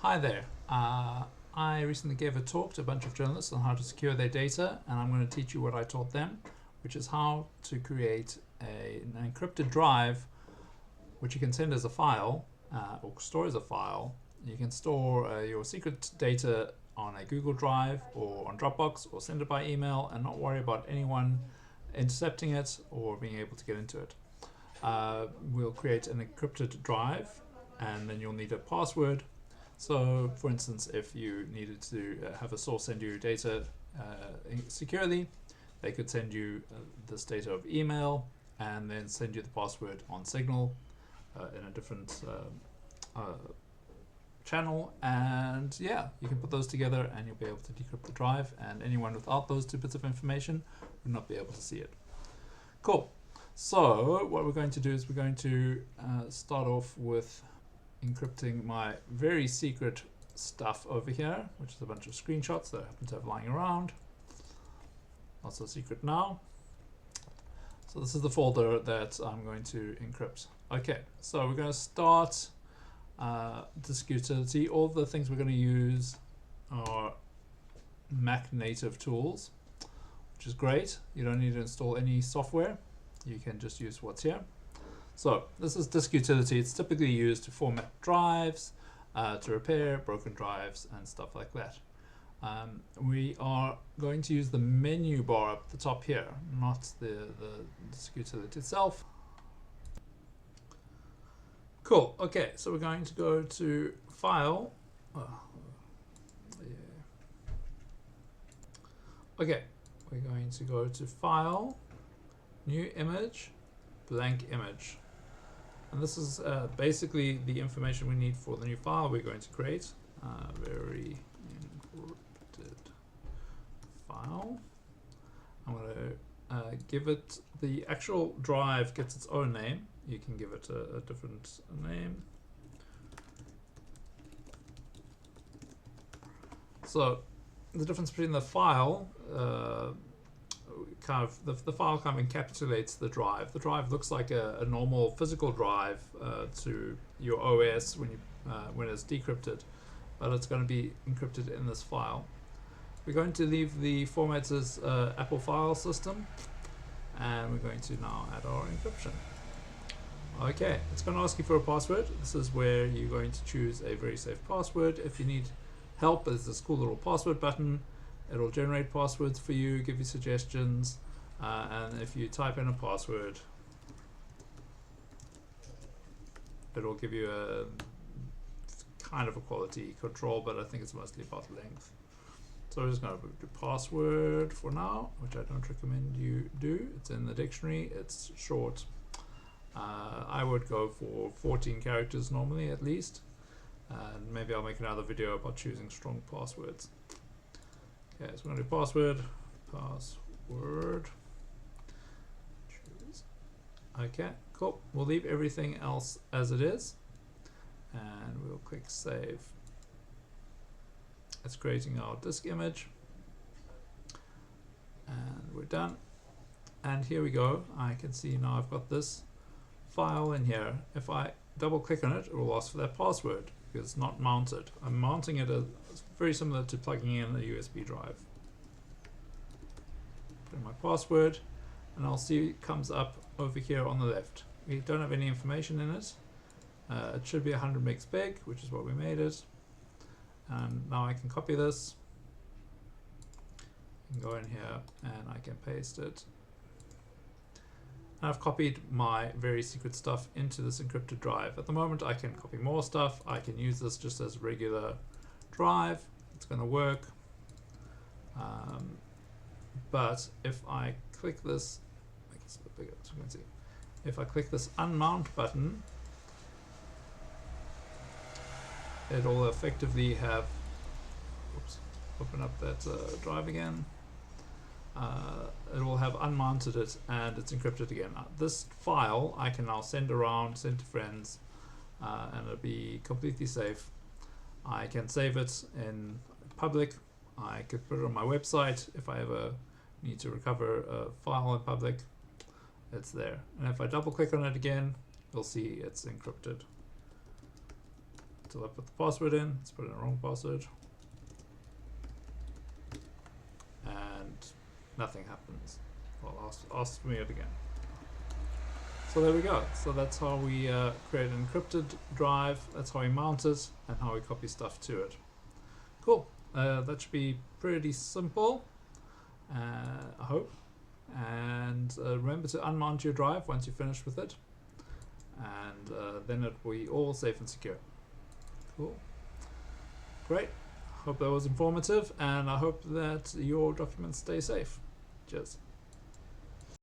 Hi there. I recently gave a talk to a bunch of journalists on how to secure their data, and I'm going to teach you what I taught them, which is how to create an encrypted drive which you can send as a file or store as a file. You can store your secret data on a Google Drive or on Dropbox or send it by email and not worry about anyone intercepting it or being able to get into it. We'll create an encrypted drive and then you'll need a password. So, for instance, if you needed to have a source send you data securely, they could send you this data of email and then send you the password on Signal in a different channel. And yeah, you can put those together and you'll be able to decrypt the drive, and anyone without those two bits of information would not be able to see it. Cool. So what we're going to do is we're going to start off with encrypting my very secret stuff over here, which is a bunch of screenshots that I happen to have lying around. Not so secret now. So this is the folder that I'm going to encrypt. Okay, so we're going to start disk utility. All the things we're going to use are Mac native tools, which is great. You don't need to install any software. You can just use what's here. So this is disk utility. It's typically used to format drives, to repair broken drives and stuff like that. We are going to use the menu bar up the top here, not the disk utility itself. Cool. Okay, so we're going to go to File. Okay, we're going to go to File, New Image, Blank Image. And this is basically the information we need for the new file we're going to create. Very encrypted file. I'm going to give it, the actual drive gets its own name. You can give it a different name. So the difference between the file, the file kind of encapsulates the drive. The drive looks like a normal physical drive to your OS when it's decrypted, but it's going to be encrypted in this file. We're going to leave the format as Apple file system, and we're going to now add our encryption. Okay, it's going to ask you for a password. This is where you're going to choose a very safe password. If you need help, there's this cool little password button. It'll generate passwords for you, give you suggestions, and if you type in a password, it'll give you a kind of a quality control, but I think it's mostly about length. So we're just going to do password for now, which I don't recommend you do. It's in the dictionary, it's short. I would go for 14 characters normally at least, and maybe I'll make another video about choosing strong passwords. Okay, so we're going to do password, choose. Okay, cool. We'll leave everything else as it is, and we'll click save. It's creating our disk image, and we're done. And here we go. I can see now I've got this file in here. If I double click on it, it will ask for that password because it's not mounted. I'm mounting it as very similar to plugging in a USB drive. Put in my password, and I'll see it comes up over here on the left. We don't have any information in it. It should be 100 megs big, which is what we made it. And now I can copy this and go in here and I can paste it. And I've copied my very secret stuff into this encrypted drive. At the moment I can copy more stuff. I can use this just as a regular drive. It's going to work. But if I click this, make this a bit bigger so you can see. If I click this unmount button, it'll effectively have, oops, open up that drive again. It will have unmounted it and it's encrypted again. This file I can now send around, send to friends, and it'll be completely safe. I can save it in public. I could put it on my website if I ever need to recover a file in public. It's there. And if I double click on it again, you'll see it's encrypted. until I put the password in. Let's put in the wrong password. And nothing happens. Well, ask me it again. So there we go. So that's how we create an encrypted drive. That's how we mount it and how we copy stuff to it. Cool. That should be pretty simple, I hope. And remember to unmount your drive once you're finished with it. And then it will be all safe and secure. Cool. Great. Hope that was informative, and I hope that your documents stay safe. Cheers.